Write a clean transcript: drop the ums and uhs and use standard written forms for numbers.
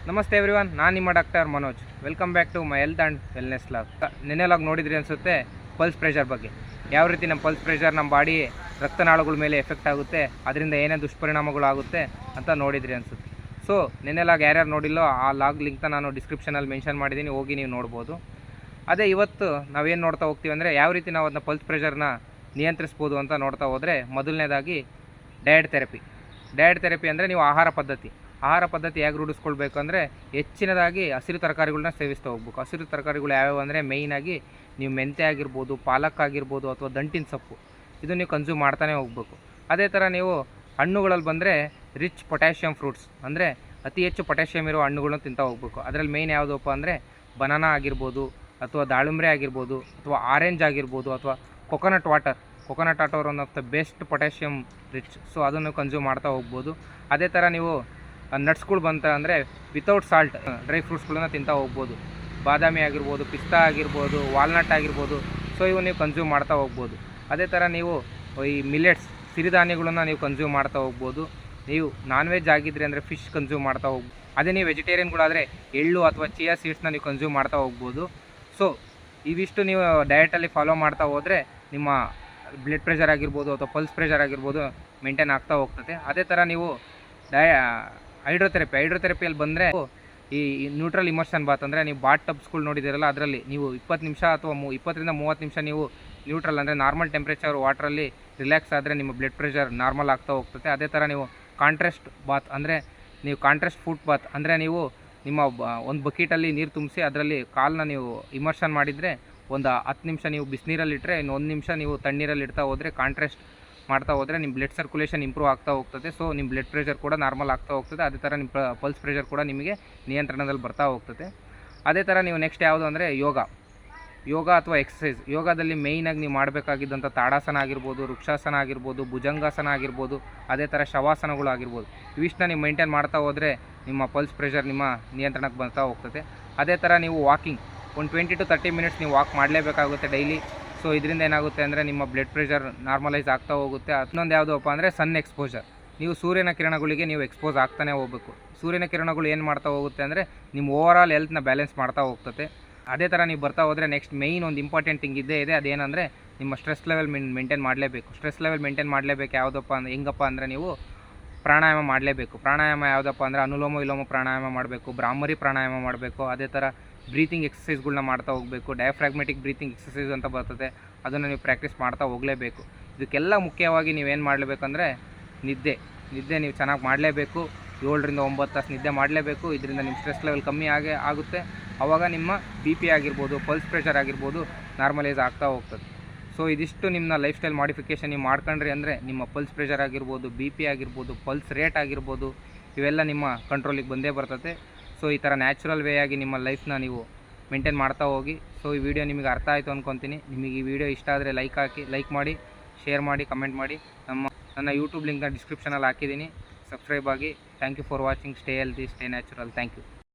ನಮಸ್ತೆ ಎವ್ರಿವನ್, ನಾನು ನಿಮ್ಮ doctor Manoj. Welcome back to my health and wellness log. ನೆನ್ನೆಲಾಗ್ ನೋಡಿದ್ರಿ ಅನಿಸುತ್ತೆ ಪಲ್ಸ್ ಪ್ರೆಷರ್ ಬಗ್ಗೆ. ಯಾವ ರೀತಿ ನಮ್ಮ ಪಲ್ಸ್ ಪ್ರೆಷರ್ ನಮ್ಮ ಬಾಡಿ ರಕ್ತನಾಳಗಳ ಮೇಲೆ ಎಫೆಕ್ಟ್ ಆಗುತ್ತೆ, ಅದರಿಂದ ಏನೇ ದುಷ್ಪರಿಣಾಮಗಳಾಗುತ್ತೆ ಅಂತ ನೋಡಿದ್ರಿ ಅನಿಸುತ್ತೆ. ಸೊ ನೆನ್ನೆಲಾಗ್ ಯಾರ್ಯಾರು ನೋಡಿಲ್ಲೋ ಆ ಲಾಗ್ ಲಿಂಕ್ನ ನಾನು ಡಿಸ್ಕ್ರಿಪ್ಷನಲ್ಲಿ ಮೆನ್ಷನ್ ಮಾಡಿದ್ದೀನಿ, ಹೋಗಿ ನೀವು ನೋಡ್ಬೋದು. ಅದೇ ಇವತ್ತು ನಾವೇನು ನೋಡ್ತಾ ಹೋಗ್ತೀವಿ ಅಂದರೆ ಯಾವ ರೀತಿ ನಾವು ಅದನ್ನ ಪಲ್ಸ್ ಪ್ರೆಷರ್ನ ನಿಯಂತ್ರಿಸ್ಬೋದು ಅಂತ ನೋಡ್ತಾ ಹೋದರೆ, ಮೊದಲನೇದಾಗಿ ಡಯಟ್ ಥೆರಪಿ ಅಂದರೆ ನೀವು ಆಹಾರ ಪದ್ಧತಿ ಹೇಗೆ ರೂಢಿಸ್ಕೊಳ್ಬೇಕು ಅಂದರೆ, ಹೆಚ್ಚಿನದಾಗಿ ಹಸಿರು ತರಕಾರಿಗಳನ್ನ ಸೇವಿಸ್ತಾ ಹೋಗ್ಬೇಕು. ಹಸಿರು ತರಕಾರಿಗಳು ಯಾವ್ಯಾವು ಅಂದರೆ ಮೇಯ್ನಾಗಿ ನೀವು ಮೆಂತ್ಯ ಆಗಿರ್ಬೋದು, ಪಾಲಕ್ ಆಗಿರ್ಬೋದು, ಅಥವಾ ದಂಟಿನ ಸೊಪ್ಪು, ಇದು ನೀವು ಕನ್ಸ್ಯೂಮ್ ಮಾಡ್ತಾನೆ ಹೋಗಬೇಕು. ಅದೇ ಥರ ನೀವು ಹಣ್ಣುಗಳಲ್ಲಿ ಬಂದರೆ ರಿಚ್ ಪೊಟ್ಯಾಷಿಯಮ್ ಫ್ರೂಟ್ಸ್ ಅಂದರೆ ಅತಿ ಹೆಚ್ಚು ಪೊಟ್ಯಾಷಿಯಮ್ ಇರೋ ಹಣ್ಣುಗಳನ್ನ ತಿಂತಾ ಹೋಗಬೇಕು. ಅದರಲ್ಲಿ ಮೇಯ್ನ್ ಯಾವುದಪ್ಪ ಅಂದರೆ ಬನಾನಾ ಆಗಿರ್ಬೋದು, ಅಥವಾ ದಾಳಿಂಬ್ರೆ ಆಗಿರ್ಬೋದು, ಅಥವಾ ಆರೆಂಜ್ ಆಗಿರ್ಬೋದು, ಅಥವಾ coconut water one of the best potassium rich. So ಅದನ್ನು ಕನ್ಸ್ಯೂಮ್ ಮಾಡ್ತಾ ಹೋಗ್ಬೋದು. ಅದೇ ಥರ ನೀವು ನಟ್ಸ್ಗಳು ಬಂತ ಅಂದರೆ ವಿತೌಟ್ ಸಾಲ್ಟ್ ಡ್ರೈ ಫ್ರೂಟ್ಸ್ಗಳನ್ನ ತಿಂತಾ ಹೋಗ್ಬೋದು. ಬಾದಾಮಿ ಆಗಿರ್ಬೋದು, ಪಿಸ್ತಾ ಆಗಿರ್ಬೋದು, ವಾಲ್ನಟ್ ಆಗಿರ್ಬೋದು. ಸೊ ಇವು ನೀವು ಕನ್ಸ್ಯೂಮ್ ಮಾಡ್ತಾ ಹೋಗ್ಬೋದು. ಅದೇ ಥರ ನೀವು ಈ ಮಿಲೆಟ್ಸ್ ಸಿರಿಧಾನ್ಯಗಳನ್ನ ನೀವು ಕನ್ಸ್ಯೂಮ್ ಮಾಡ್ತಾ ಹೋಗ್ಬೋದು. ನೀವು ನಾನ್ ವೆಜ್ ಆಗಿದ್ದರೆ ಅಂದರೆ ಫಿಶ್ ಕನ್ಸ್ಯೂಮ್ ಮಾಡ್ತಾ ಹೋಗ್ಬೋದು. ಅದೇ ನೀವು ವೆಜಿಟೇರಿಯನ್ಗಳಾದರೆ ಎಳ್ಳು ಅಥವಾ ಚಿಯಾ ಸೀಡ್ಸ್ನ ನೀವು ಕನ್ಸ್ಯೂಮ್ ಮಾಡ್ತಾ ಹೋಗ್ಬೋದು. ಸೊ ಇವಿಷ್ಟು ನೀವು ಡಯಟಲ್ಲಿ ಫಾಲೋ ಮಾಡ್ತಾ ಹೋದರೆ ನಿಮ್ಮ ಬ್ಲಡ್ ಪ್ರೆಷರ್ ಆಗಿರ್ಬೋದು ಅಥವಾ ಪಲ್ಸ್ ಪ್ರೆಷರ್ ಆಗಿರ್ಬೋದು ಮೇಂಟೈನ್ ಆಗ್ತಾ ಹೋಗ್ತದೆ. ಅದೇ ಥರ ನೀವು ಹೈಡ್ರೋಥೆರಪಿಯಲ್ಲಿ ಬಂದರೆ ಈ ನ್ಯೂಟ್ರಲ್ ಇಮರ್ಷನ್ ಬಾತ್ ಅಂದರೆ ನೀವು ಬಾತ್ ಟಬ್ಸ್ಗಳು ನೋಡಿದ್ದೀರಲ್ಲ, ಅದರಲ್ಲಿ ನೀವು 20 ನಿಮಿಷ ಅಥವಾ 20 ರಿಂದ 30 ನಿಮಿಷ ನೀವು ನ್ಯೂಟ್ರಲ್ ಅಂದರೆ ನಾರ್ಮಲ್ ಟೆಂಪ್ರೇಚರ್ ವಾಟ್ರಲ್ಲಿ ರಿಲ್ಯಾಕ್ಸ್ ಆದರೆ ನಿಮ್ಮ ಬ್ಲಡ್ ಪ್ರೆಷರ್ ನಾರ್ಮಲ್ ಆಗ್ತಾ ಹೋಗ್ತದೆ. ಅದೇ ಥರ ನೀವು ಕಾಂಟ್ರಾಸ್ಟ್ ಬಾತ್ ಅಂದರೆ ನೀವು ಕಾಂಟ್ರಾಸ್ಟ್ ಫುಟ್ ಬಾತ್ ಅಂದರೆ ನೀವು ನಿಮ್ಮ ಒಂದು ಬಕೆಟಲ್ಲಿ ನೀರು ತುಂಬಿಸಿ ಅದರಲ್ಲಿ ಕಾಲನ್ನ ನೀವು ಇಮರ್ಷನ್ ಮಾಡಿದರೆ ಒಂದು 10 ನಿಮಿಷ ನೀವು ಬಿಸಿನೀರಲ್ಲಿಟ್ಟರೆ ಇನ್ನು 1 ನಿಮಿಷ ನೀವು ತಣ್ಣೀರಲ್ಲಿ ಇಡ್ತಾ ಹೋದರೆ, ಕಾಂಟ್ರಾಸ್ಟ್ ಮಾಡ್ತಾ ಹೋದರೆ ನಿಮ್ಮ ಬ್ಲಡ್ ಸರ್ಕ್ಯುಲೇಷನ್ ಇಂಪ್ರೂವ್ ಆಗ್ತಾ ಹೋಗ್ತದೆ. ಸೊ ನಿಮ್ಮ ಬ್ಲಡ್ ಪ್ರೆಷರ್ ಕೂಡ ನಾರ್ಮಲ್ ಆಗ್ತಾ ಹೋಗ್ತದೆ. ಅದೇ ಥರ ನಿಮ್ಮ ಪಲ್ಸ್ ಪ್ರೆಷರ್ ಕೂಡ ನಿಮಗೆ ನಿಯಂತ್ರಣದಲ್ಲಿ ಬರ್ತಾ ಹೋಗ್ತದೆ. ಅದೇ ಥರ ನೀವು ನೆಕ್ಸ್ಟ್ ಯಾವುದು ಅಂದರೆ ಯೋಗ ಅಥವಾ ಎಕ್ಸಸೈಸ್. ಯೋಗದಲ್ಲಿ ಮೇಯ್ನಾಗಿ ನೀವು ಮಾಡಬೇಕಾಗಿದ್ದಂಥ ತಾಡಾಸನ ಆಗಿರ್ಬೋದು, ವೃಕ್ಷಾಸನ ಆಗಿರ್ಬೋದು, ಭುಜಂಗಾಸನ ಆಗಿರ್ಬೋದು, ಅದೇ ಥರ ಶವಾಸನಗಳು ಆಗಿರ್ಬೋದು. ಇವಿಷ್ಟನ್ನ ನೀವು ಮೈಂಟೈನ್ ಮಾಡ್ತಾ ಹೋದರೆ ನಿಮ್ಮ ಪಲ್ಸ್ ಪ್ರೆಷರ್ ನಿಮ್ಮ ನಿಯಂತ್ರಣಕ್ಕೆ ಬರ್ತಾ ಹೋಗ್ತದೆ. ಅದೇ ಥರ ನೀವು ವಾಕಿಂಗ್ ಒಂದು 20 to 30 ಮಿನಿಟ್ಸ್ ನೀವು ವಾಕ್ ಮಾಡಲೇಬೇಕಾಗುತ್ತೆ ಡೈಲಿ. ಸೊ ಇದರಿಂದ ಏನಾಗುತ್ತೆ ಅಂದರೆ ನಿಮ್ಮ ಬ್ಲಡ್ ಪ್ರೆಷರ್ ನಾರ್ಮಲೈಸ್ ಆಗ್ತಾ ಹೋಗುತ್ತೆ. ಇನ್ನೊಂದು ಯಾವುದಪ್ಪ ಅಂದರೆ ಸನ್ ಎಕ್ಸ್ಪೋಜರ್. ನೀವು ಸೂರ್ಯನ ಕಿರಣಗಳಿಗೆ ನೀವು ಎಕ್ಸ್ಪೋಸ್ ಆಗ್ತಾನೆ ಹೋಗಬೇಕು. ಸೂರ್ಯನ ಕಿರಣಗಳು ಏನು ಮಾಡ್ತಾ ಹೋಗುತ್ತೆ ಅಂದರೆ ನಿಮ್ಮ ಓವರಾಲ್ ಹೆಲ್ತ್ನ ಬ್ಯಾಲೆನ್ಸ್ ಮಾಡ್ತಾ ಹೋಗ್ತದೆ. ಅದೇ ಥರ ನೀವು ಬರ್ತಾ ಹೋದರೆ ನೆಕ್ಸ್ಟ್ ಮೇಯ್ನ್ ಒಂದು ಇಂಪಾರ್ಟೆಂಟ್ ಥಿಂಗ್ ಇದೆ, ಅದೇನೆಂದರೆ ನಿಮ್ಮ ಸ್ಟ್ರೆಸ್ ಲೆವೆಲ್ ಮೇಂಟೈನ್ ಮಾಡಲೇಬೇಕು. ಸ್ಟ್ರೆಸ್ ಲೆವೆಲ್ ಮೇಂಟೈನ್ ಮಾಡಲೇಬೇಕು. ಯಾವುದಪ್ಪ ಅಂದರೆ ಹೆಂಗಪ್ಪ ಅಂದರೆ ನೀವು ಪ್ರಾಣಾಯಾಮ ಮಾಡಲೇಬೇಕು. ಪ್ರಾಣಾಯಾಮ ಯಾವುದಪ್ಪ ಅಂದರೆ ಅನುಲೋಮ ವಿಲೋಮ ಪ್ರಾಣಾಯಾಮ ಮಾಡಬೇಕು, ಬ್ರಾಹ್ಮರಿ ಪ್ರಾಣಾಯಾಮ ಮಾಡಬೇಕು. ಅದೇ ಥರ ಬ್ರೀತಿಂಗ್ ಎಕ್ಸಸೈಸ್ಗಳನ್ನ ಮಾಡ್ತಾ ಹೋಗಬೇಕು. ಡಯಾಫ್ರಾಗ್ಮೆಟಿಕ್ ಬ್ರೀತಿಂಗ್ ಎಕ್ಸಸೈಸ್ ಅಂತ ಬರ್ತದೆ, ಅದನ್ನು ನೀವು ಪ್ರಾಕ್ಟೀಸ್ ಮಾಡ್ತಾ ಹೋಗಲೇಬೇಕು. ಇದಕ್ಕೆಲ್ಲ ಮುಖ್ಯವಾಗಿ ನೀವೇನು ಮಾಡಲೇಬೇಕಂದ್ರೆ ನಿದ್ದೆ ನೀವು ಚೆನ್ನಾಗಿ ಮಾಡಲೇಬೇಕು. 7 ರಿಂದ 9 ತಾಸು ನಿದ್ದೆ ಮಾಡಲೇಬೇಕು. ಇದರಿಂದ ನಿಮ್ಮ ಸ್ಟ್ರೆಸ್ ಲೆವೆಲ್ ಕಮ್ಮಿ ಆಗುತ್ತೆ. ಆವಾಗ ನಿಮ್ಮ BP ಆಗಿರ್ಬೋದು, ಪಲ್ಸ್ ಪ್ರೆಷರ್ ಆಗಿರ್ಬೋದು ನಾರ್ಮಲೈಸ್ ಆಗ್ತಾ ಹೋಗ್ತದೆ. ಸೊ ಇದಿಷ್ಟು ನಿಮ್ಮ ಲೈಫ್ ಸ್ಟೈಲ್ ಮಾಡಿಫಿಕೇಷನ್ ನೀವು ಮಾಡ್ಕೊಂಡ್ರಿ ಅಂದರೆ ನಿಮ್ಮ ಪಲ್ಸ್ ಪ್ರೆಷರ್ ಆಗಿರ್ಬೋದು, BP ಆಗಿರ್ಬೋದು, ಪಲ್ಸ್ ರೇಟ್ ಆಗಿರ್ಬೋದು, ಇವೆಲ್ಲ ನಿಮ್ಮ ಕಂಟ್ರೋಲಿಗೆ ಬಂದೇ ಬರ್ತದೆ. ಸೊ ಈ ಥರ ನ್ಯಾಚುರಲ್ ವೇ ಆಗಿ ನಿಮ್ಮ ಲೈಫ್ನ ನೀವು ಮೇಂಟೈನ್ ಮಾಡ್ತಾ ಹೋಗಿ. ಸೊ ಈ ವಿಡಿಯೋ ನಿಮಗೆ ಅರ್ಥ ಆಯಿತು ಅಂದ್ಕೊತೀನಿ. ನಿಮಗೆ ಈ ವಿಡಿಯೋ ಇಷ್ಟ ಆದರೆ ಲೈಕ್ ಮಾಡಿ, ಶೇರ್ ಮಾಡಿ, ಕಮೆಂಟ್ ಮಾಡಿ. ನನ್ನ ಯೂಟ್ಯೂಬ್ ಲಿಂಕ್ನ ಡಿಸ್ಕ್ರಿಪ್ಷನಲ್ಲಿ ಹಾಕಿದ್ದೀನಿ. ಸಬ್ಸ್ಕ್ರೈಬ್ ಆಗಿ. Thank you for watching. Stay healthy, stay natural. Thank you.